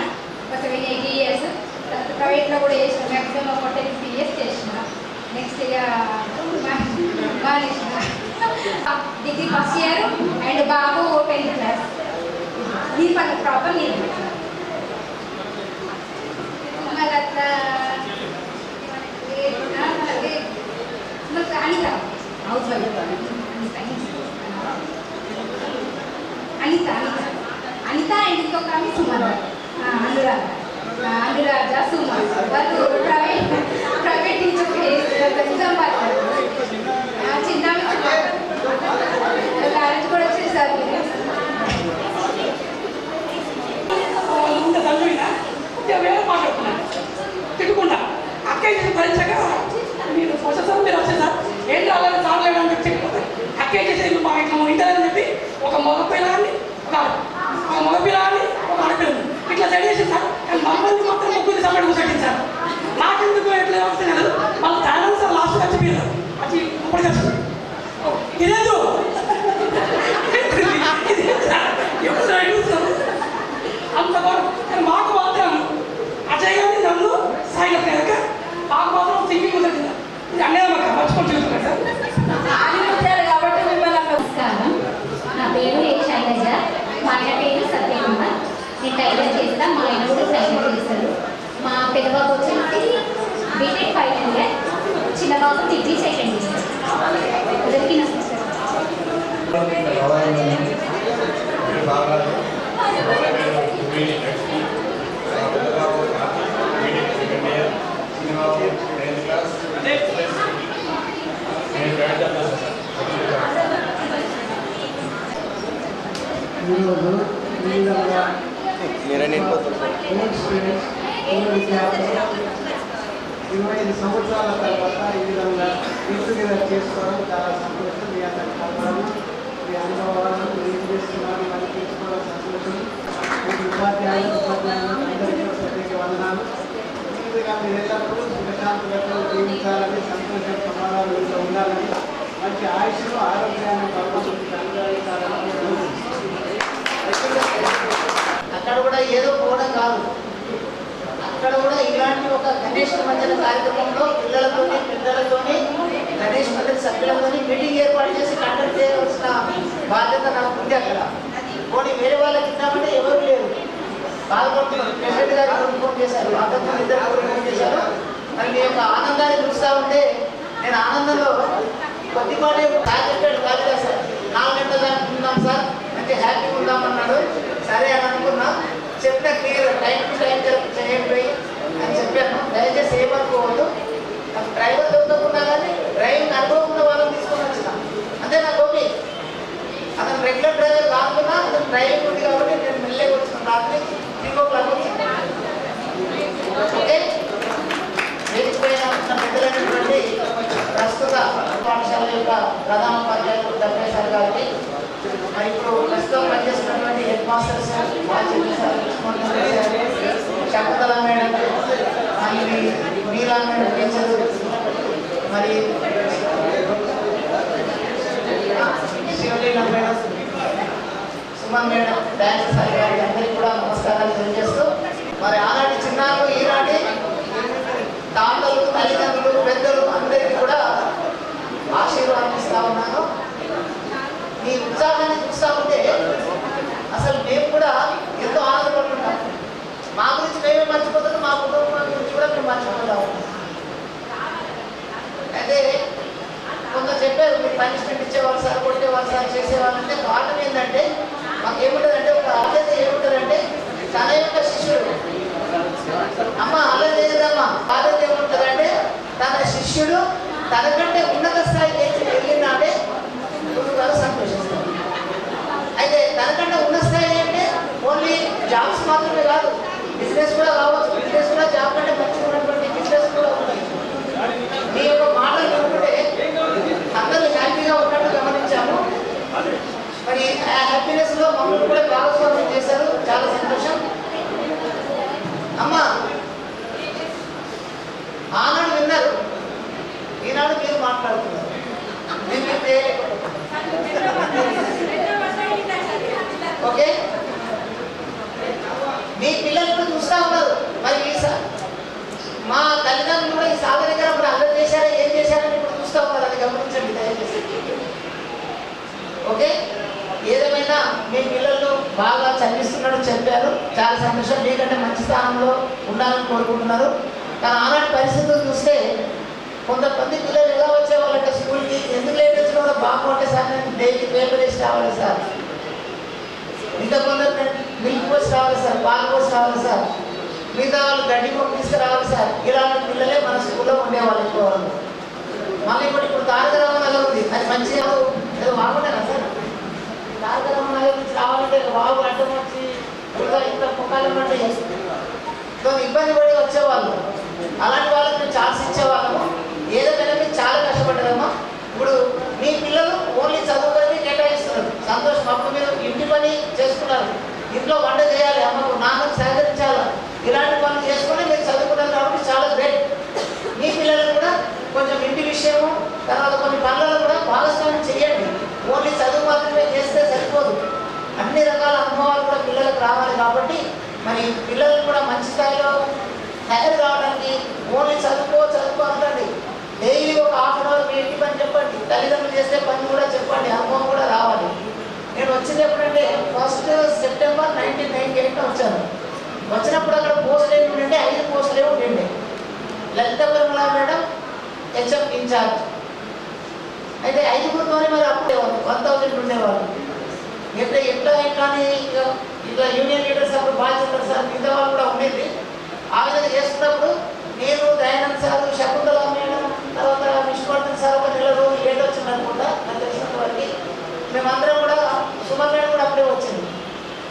ఒక 7-8 years. తర్వాత ప్రైవేట్లో కూడా చేసిన మ్యాక్సిమం ఒక 10-15 years చేసిన. నెక్స్ట్ ఇక మానేసిన. డిగ్రీ ఫస్ట్ ఇయర్ అండ్ బాబు 10th class. దీని పని ప్రాపర్ నేను మరి అట్లా Anitha housewife. Anitha and ఇంకొక ఆమె సుమన్, అనురాజ సుమన్. వాళ్ళు ప్రైవేట్ టీచర్ నిజామాబాద్. చిన్న మ్యారేజ్ కూడా వచ్చేసారు. ఇంత చదివినా వేరే మాట్లాడుతున్నాను తిట్టుకుంటా. అక్కయ్య భరించగా మీరు వచ్చేసారు, మీరు వచ్చేసారు ఏం రాలేదు సార్ లేదని చెప్పి చెప్పిపోతారు. అక్కయ్య చేసేది మా ఇంటారని చెప్పి ఒక మగపిల్లాన్ని ఒక మగపిల్లాన్ని ఒక ఆడపిల్లని ఇట్లా సెట్ చేసింది సార్. కానీ మమ్మల్ని మాత్రం ముగ్గురు సపరేట్ కూర్చోటించారు. నాకెందుకు ఎట్లా వస్తుంది కదా వాళ్ళ ఛానల్ సార్ లాస్ట్ వచ్చిపోయారు. వచ్చి ఇప్పటికి వచ్చింది ఇదేదు ఎప్పుడు అడుగుతారు అంత బాగా. కానీ మాకు మాత్రం అజయ్ గారిని నన్ను సాయి కనుక మాకు మాత్రం సింగింగ్ కుదిరింది. ఇది అన్నీ మాకు మర్చిపోయి చూస్తున్నాను సార్. కాబట్టి మిమ్మల్ని నమస్కారం. నా పేరు ఏ శైలజ. మా ఆయన పేరు సత్యకుమార్. నేను టైలర్ చేస్తాను. మా ఆయన కూడా టైలర్ చేస్తారు. మా పెద్దబాబు వచ్చేసి బీటెక్ ఫైనల్ ఇయర్, చిన్నబాబు డిగ్రీ సెకండ్ ఇయర్. అందరికీ నమస్కారం. మీరే నిండిపోతారు. ఓల్డ్ స్టూడెంట్స్, విద్యార్థులు 25 సంవత్సరాల తర్వాత ఈ విధంగా టుగెదర్ చేసుకోవడం చాలా సంతోషం. మీ అందరి కలవడం, మీ అనుభవాలను ఏం చేస్తున్నారు అని తెలుసుకోవడం సంతోషం. ఉపాధ్యాయులు అందరికీ ప్రత్యేక వందనాలు. ఈ విధంగా మీరు ఎల్లప్పుడూ సుఖశాంతులతో జీవించాలని, సంతోషం సమాధానంతో ఉండాలని, మంచి ఆయుష్ను ఆరోగ్యాన్ని భగవంతుడికి అనుగ్రహించాలని. అక్కడ కూడా ఏదో పోవడం కాదు, అక్కడ కూడా ఇలాంటి ఒక గణేష్ నిమజ్జన కార్యక్రమంలో పిల్లలతోని పెద్దలతోని గణేష్ మందిర సభ్యులతోని మీటింగ్ ఏర్పాటు చేసి కండక్ట్ చేయవలసిన బాధ్యత నాకు ఉంది. అక్కడ పోనీ వేరే వాళ్ళకి ఇద్దామంటే ఎవరు లేరు, బాధపడుతున్నారు. ప్రెసిడెంట్ గారు ఫోన్ చేశారు, అతను ఇద్దరు ఫోన్ చేశారు. మరి మీ యొక్క ఆనందాన్ని చూస్తూ ఉంటే నేను ఆనందంలో కొద్దిపాటి చెప్పాడు కాదు కదా సార్, 4 గంటల దాకా ఉందాం సార్ అంటే హ్యాపీగా ఉందామన్నాడు. సరే అని అనుకున్నా, చెప్పిన క్లియర్ టైం టు టైం చేయండి అని చెప్పాను. దయచేసి ఏమనుకోవద్దు, నాకు డ్రైవర్ దొరకకుండా కానీ డ్రైవింగ్ అనుభవం ఉన్న వాళ్ళని తీసుకొని వచ్చిన అంతే. నాకు ఓకే, అతను రెగ్యులర్ డ్రైవర్ కాకుండా అతను డ్రైవింగ్ ఉంది కాబట్టి నేను మెల్లగా వచ్చిన రాత్రి 3 o'clock వచ్చింది. ఓకే, వేదికపైన ఉన్న పెద్దలైనటువంటి ప్రస్తుత పాఠశాల యొక్క ప్రధాన ఉపాధ్యాయులు డబ్బే సార్ గారికి, మరి ఇప్పుడు ప్రస్తుతం పనిచేస్తున్నటువంటి head master sir, Shakuntala madam, మరి మీరా మేడం టీచర్, మరి Sivaleela madam, Suman madam, dance sir గారికి అందరికీ కూడా నమస్కారాలు తెలియజేస్తూ, మరి ఆనాటి చిన్నారులు ఈనాటి తాతలు, తల్లిదండ్రులు, పెద్దలు అందరికీ కూడా ఆశీర్వాదం ఇస్తా ఉన్నాను. మీ ఉత్సాహాన్ని చూస్తూ ఉంటే అసలు మేము కూడా ఎంతో ఆనందపడుతున్నాం. మా గురించి మేమే మర్చిపోతున్నాం, మా కుటుంబం గురించి కూడా మేము మర్చిపోతాము. అయితే కొంత చెప్పారు, మీరు పనిష్మెంట్ ఇచ్చేవాళ్ళు సార్, కొట్టేవాళ్ళు సార్, చేసేవాళ్ళంటే కారణం ఏంటంటే మాకేముంటుందంటే ఒక బాధ్యత ఏముంటుందంటే తన యొక్క శిష్యుడు అమ్మ అలా చేయదమ్మా, బాధ్యత ఏముంటుందంటే తన శిష్యుడు తనకంటే ఉన్నత స్థాయికి వెళ్ళినాడే గురువు గారు సంతోషిస్తారు. అయితే తనకంటే ఉన్న స్థాయి అంటే ఓన్లీ జాబ్స్ మాత్రమే కాదు, బిజినెస్ కూడా కావచ్చు. బిజినెస్ కూడా జాబ్ కంటే మంచిగా ఉన్నటువంటి బిజినెస్ కూడా ఉంటుంది. మీ యొక్క మాటలు అనుకుంటే అందరూ హ్యాపీగా ఉన్నట్టు గమనించాము. మరి ఆ హ్యాపీనెస్లో మమ్మల్ని కూడా భాగస్వామ్యం చేశారు, చాలా సంతోషం. అమ్మా ఆనాడు విన్నారు, ఈనాడు మీరు మాట్లాడుతున్నారు. ఓకే, మీ పిల్లలు కూడా చూస్తూ ఉన్నారు. మరి మా తల్లిదండ్రులు కూడా ఈ సాధన అప్పుడు అందరూ చేశారా, ఏం చేశారని ఇప్పుడు చూస్తూ ఉన్నారు. అది గమనించండి దయచేసి. ఓకే, ఏదేమైనా మీ పిల్లలు బాగా చదివిస్తున్నాడు చెప్పారు, చాలా సంతోషం. మీకంటే మంచి స్థానంలో ఉండాలని కోరుకుంటున్నారు. కానీ ఆనాటి పరిస్థితులు చూస్తే కొంతమంది పిల్లలు ఎలా వచ్చేవాళ్ళంటే స్కూల్కి ఎందుకు లేట్ వచ్చినా కూడా బాగుంటే సార్ నేను డైలీ పేపర్ వేసి రావాలి సార్, ఇంకా కొందరు నేను మిల్క్ పోసి రావాలి సార్, పాలు పోసి రావాలి సార్, మిగతా వాళ్ళు గడ్డి పొట్టు తీసుకురావాలి సార్. ఇలాంటి పిల్లలే మన స్కూల్లో ఉండేవాళ్ళు ఎక్కువ వాళ్ళు. మళ్ళీ ఇప్పుడు తారక రామనగర్ ఉంది, అది మంచిగా ఏదో బాగుండేనా సార్? తారక రామనగర్ నుంచి రావాలంటే బాబు అడ్డం వచ్చి ఇంత ముఖాలు అంటే ఇబ్బంది పడి వచ్చేవాళ్ళు. అలాంటి వాళ్ళకి మేము ఛాన్స్ ఇచ్చేవాళ్ళము. ఏదైనా మీరు చాలా కష్టపడ్డారమ్మా. ఇప్పుడు మీ పిల్లలు ఓన్లీ చదువుకొని కేటాయిస్తున్నారు, సంతోషం. అప్పుడు మీరు ఇంటి పని చేసుకున్నారు, ఇంట్లో వంట చేయాలి, అమ్మకు నాన్నకు సహకరించాలి, ఇలాంటి పనులు చేసుకుని మీరు చదువుకున్నారు కాబట్టి చాలా గ్రేట్. మీ పిల్లలు కూడా కొంచెం ఇంటి విషయము, తర్వాత కొన్ని పనులను కూడా భాగస్వామ్యం చేయండి. ఓన్లీ చదువు మాత్రమే చేస్తే సరిపోదు, అన్ని రకాల అనుభవాలు కూడా పిల్లలకు రావాలి. కాబట్టి మరి పిల్లలు కూడా మంచి స్థాయిలో తయారు కావడానికి ఓన్లీ చదువుకో అంటండి. డైలీ ఒక ½ అవర్ మీ ఇంటి పని చెప్పండి, తల్లిదండ్రులు చేసే పని కూడా చెప్పండి, అనుభవం కూడా రావాలి. నేను వచ్చింది ఎప్పుడంటే 1 సెప్టెంబర్ 1998 వచ్చాను. వచ్చినప్పుడు అక్కడ పోస్టులు ఏమి ఉండే, 5 పోస్టులు ఏమి ఉండే. లలిత పరిమళ మేడం హెచ్ఎం ఇన్ఛార్జ్. అయితే 5గురితోనే మరి అప్పుడే 1000 ఉండేవాళ్ళు. ఎట్లా అని ఇట్లా యూనియన్ లీడర్స్ అప్పుడు బాధ్యత సార్, మిగతా వాళ్ళు కూడా ఉండేది. ఆ విధంగా చేస్తున్నప్పుడు నేను, దయానంద్ సార్, శకుంతల మేడం, తర్వాత విష్ణువర్ధన్ సార్ ఒక 1 రోజులు లేట్ వచ్చింది అనుకుంటా నాకు తెలిసినంత వరకు. మేమందరం కూడా, సుమన్ మేడం కూడా అప్పుడే వచ్చింది.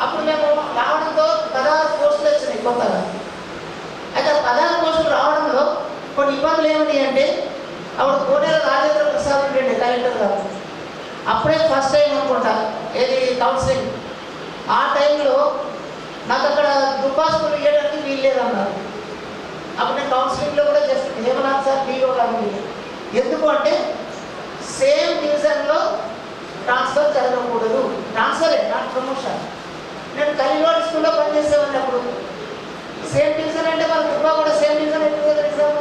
అప్పుడు మేము రావడంతో 16 పోస్టులు వచ్చినాయి. కొత్తగా. అయితే 16 పోస్టులు రావడంలో కొన్ని ఇబ్బందులు ఏమని అంటే అప్పుడు కోనేల రాజేంద్ర ప్రసాద్ ఉండే కలెక్టర్ గారు. అప్పుడే ఫస్ట్ టైం అనుకుంటా ఏది కౌన్సిలింగ్. ఆ టైంలో నాకు అక్కడ దుబ్బాస్కులు ఇవ్వడానికి వీలు లేదన్నారు. అప్పుడు నేను కౌన్సిలింగ్లో కూడా జస్ట్ హేమనాథ్ సార్ డీఓ గారు. ఎందుకు అంటే సేమ్ డివిజన్లో ట్రాన్స్ఫర్ జరగకూడదు. ట్రాన్స్ఫరే నాట్ ప్రమోషన్. నేను కలివాడి స్కూల్లో పనిచేసేవాడిని అప్పుడు. సేమ్ డివిజన్ అంటే మన దుబ్బా కూడా సేమ్ డివిజన్ అవుతుంది ఎగ్జామ్.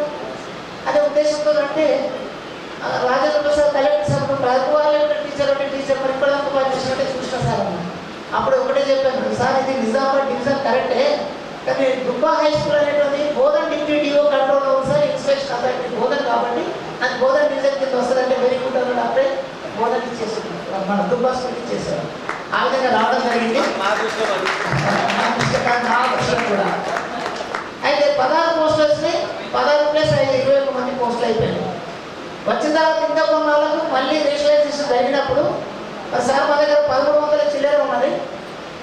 అదే ఉద్దేశంతో అంటే రాజేంద్ర ప్రసాద్ కలెక్టర్ సార్ ప్రభుత్వాలే టీచర్ అంటే టీచర్ మరి ఇప్పటిదాకా పనిచేసినట్టే చూసిన సార్ అన్న. అప్పుడు ఒకటే చెప్పాను, సార్ ఇది నిజామాబాద్ డివిజన్ కరెక్టే, కానీ దుబ్బా హై స్కూల్ అనేటువంటి బోధన్ డిప్యూటీ డిఓ కంట్రోల్లో ఉంది సార్, ఇన్స్పెక్షన్ అథారిటీ బోధన్ కాబట్టి నాకు బోధన్ డివిజన్ కింద వస్తుందంటే వెరీ గుడ్ అన్నాడు. అప్పుడే బోధన్ ఇచ్చేసాడు, మన దుబ్బా స్కూల్ ఇచ్చేసాడు. ఆ విధంగా రావడం జరిగింది. నా దృష్టిలో కూడా అయితే 16 పోస్టులు వచ్చినాయి. 16 ప్లస్ 21 మంది పోస్టులు అయిపోయాయి. వచ్చిన తర్వాత ఇంకా కొన్ని వాళ్ళకు మళ్ళీ రేషనలైజేషన్ జరిగినప్పుడు సార్ మా దగ్గర 1300 చిల్లర ఉన్నది.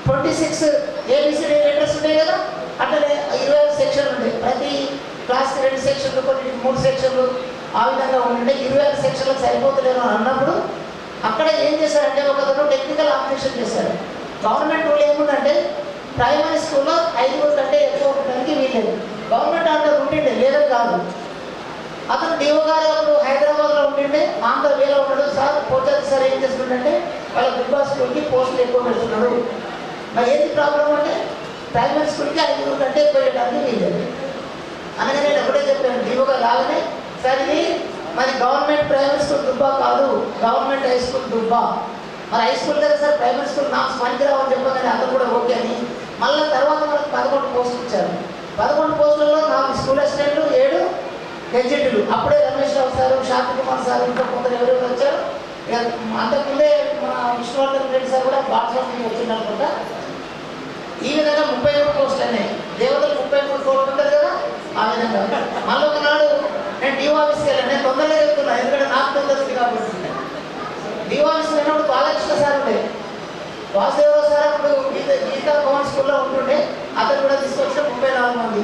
26 ఏబిసిడి లెటర్స్ ఉంటాయి కదా, అట్లనే 25 సెక్షన్లు ఉంటాయి. ప్రతి క్లాస్కి 2 సెక్షన్లు, కొన్ని 3 సెక్షన్లు ఆ విధంగా ఉండే 25 సెక్షన్లకు సరిపోతలేరు అని అన్నప్పుడు అక్కడ ఏం చేశారంటే ఒకరు టెక్నికల్ ఆపరేషన్ చేశారు. గవర్నమెంట్ రూల్ ఏముందంటే ప్రైమరీ స్కూల్లో 5 కంటే ఎక్కువ ఉండడానికి వీలేదు. గవర్నమెంట్ ఆర్డర్ ఉండిండే, లేదని కాదు. అతను డిఓ గారు అప్పుడు హైదరాబాద్లో ఉండిండే, ఆంధ్ర వేలో ఉన్నాడు. సార్ పోచారు సార్ ఏం చేస్తుండే వాళ్ళ దుబ్బా స్కూల్కి పోస్టులు ఎక్కువ పెడుతున్నాడు. మరి ఏంటి ప్రాబ్లం అంటే ప్రైమరీ స్కూల్కి 5 కంటే ఎక్కువ వేయడానికి వీలేదు. అనగా నేను ఎప్పుడే చెప్పాను డిఓ గారు రాగానే, సార్ ఇది మరి గవర్నమెంట్ ప్రైమరీ స్కూల్ దుబ్బా కాదు, గవర్నమెంట్ హై స్కూల్ దుబ్బా. మరి హై స్కూల్ కదా సార్, ప్రైమరీ స్కూల్ నాకు పనికిరావని చెప్పగానే అతను కూడా ఓకే అని మళ్ళీ తర్వాత మనకు 11 పోస్టులు ఇచ్చారు. 11 పోస్టులలో 4 స్కూల్ అసిస్టెంట్లు, 7 గెజెట్లు. అప్పుడే రమేష్ రావు సార్, శాంతి కుమార్ సార్, ఇంకా కొందరు ఎవరెవరు వచ్చారు. అంతకుముందే మన విష్ణువర్ధన్ రెడ్డి సార్ కూడా బాత్రూమ్ వచ్చిందనుకుంటా. ఈ విధంగా 33 పోస్టులు అయినాయి. దేవతలు 33 కోట్లు ఉంటుంది కదా, ఆ విధంగా. మళ్ళీ ఒకనాడు నేను డిఓ ఆఫీస్కి వెళ్ళాను. నేను తొందరగా చెప్తున్నాను ఎందుకంటే నాకు తొందర ఉంది కాబట్టి. డిఓ ఆఫీస్కి వెళ్ళినప్పుడు బాలకృష్ణ సార్ ఉండే, వాసుదేవరావు సార్ అప్పుడు గీతా భవన్ స్కూల్లో ఉంటుండే. అతను కూడా తీసుకొచ్చిన 34 మంది.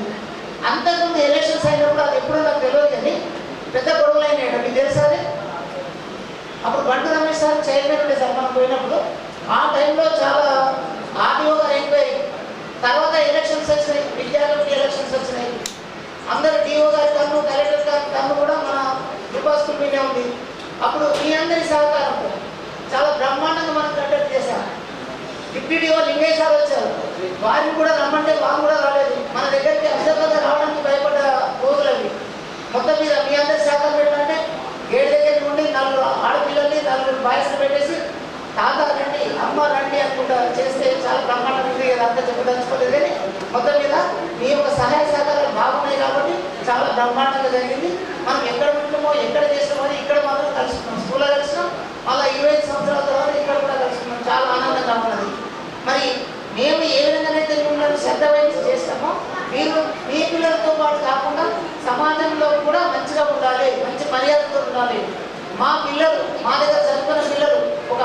అంతకుముందు ఎలక్షన్స్ అయినప్పుడు అది ఎప్పుడో నాకు తెలియదు కానీ పెద్ద గొడవలు అయినాయి. మీకు తెలుసా? అప్పుడు బంటు రమేష్ సార్ చైర్మన్ ఉండే సార్ మనం పోయినప్పుడు. ఆ టైంలో చాలా ఆర్టీఓ గారు ఎంక్వైరీ, తర్వాత ఎలక్షన్స్ వచ్చినాయి, విద్యార్థులకి ఎలక్షన్స్ వచ్చినాయి. అందరూ డిఓ గారి కన్ను, కలెక్టర్ గారి కన్ను కూడా మన దుబ్బా స్కూల్ మీదే ఉంది. అప్పుడు మీ అందరి సహకారంతో చాలా బ్రహ్మాండంగా మనం కండక్ట్ చేశాం. డిప్యూటీ లింగేష్ సార్ వచ్చారు, వారిని కూడా రమ్మంటే వారు కూడా రాలేదు. మన దగ్గరికి అర్థంగా రావడానికి భయపడ్డ రోజులు అవి. మొత్తం మీద మీ అందరి సహకారం పెట్టాలంటే 7 దగ్గర నుండి 4 ఆడపిల్లల్ని 4 బాయ్స్ని పెట్టేసి తాత రండి, అమ్మ రండి అనుకుంటా చేస్తే చాలా బ్రహ్మాండంగా ఉంది కదా. అంతా చెప్పదలుచుకోలేదు కానీ మొత్తం మీద మీ యొక్క సహాయ సహకారాలు బాగున్నాయి కాబట్టి చాలా బ్రహ్మాండంగా జరిగింది. మనం ఎక్కడ ఉంటున్నామో, ఎక్కడ చేసినామో ఇక్కడ మాత్రం కలుసుకున్నాం. స్కూల్లో కలిసినాం, మళ్ళీ 25 సంవత్సరాల తర్వాత ఇక్కడ కూడా కలుసుకున్నాం. చాలా ఆనందంగా ఉన్నది. మరి మేము ఏ విధంగానైతే మిమ్మల్ని శ్రద్ధ వహించి చేస్తామో మీరు మీ పిల్లలతో పాటు కాకుండా సమాజంలో కూడా మంచిగా ఉండాలి, మంచి మర్యాదతో ఉండాలి. మా పిల్లలు, మా దగ్గర చదువుకున్న పిల్లలు ఒక